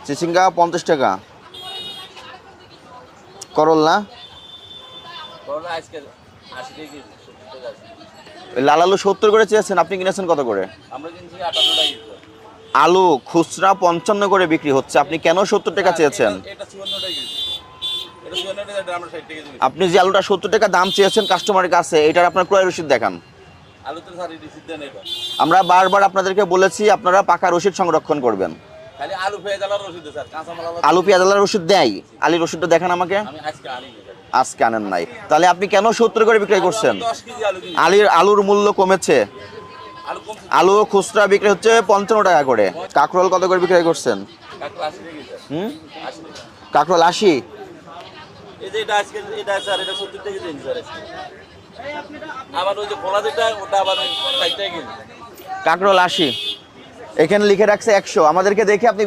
চিচিঙ্গা 50 টাকা। করলা লাল আলু 70 করে চেয়েছেন, আপনি কিনেছেন কত করে? আলু খুচরা 55 করে বিক্রি হচ্ছে, আপনি কেন 70 টাকা চেয়েছেন? আপনি যে আলুটা 70 টাকা দাম চেয়েছেন কাস্টমারের কাছে, এটার আপনার ক্রয় রসিদ দেখান। আমরা বারবার আপনাদেরকে বলেছি আপনারা পাকা রসিদ সংরক্ষণ করবেন। আলু পেঁয়াজ আলার রসিদ দেয়, আলির রসিদটা দেখান আমাকে। আজকে আনেন নাই, তাহলে আপনি কেন 70 করে বিক্রি করছেন? আলুর মূল্য কমেছে, আলু খুচরা বিক্রি হচ্ছে 55 টাকা করে। কাঁকরোল কত করে বিক্রি করছেন? কাঁকরোল 80। কাঁকরোল 80, এখানে লিখে রাখছে 100, আমাদেরকে দেখে আপনি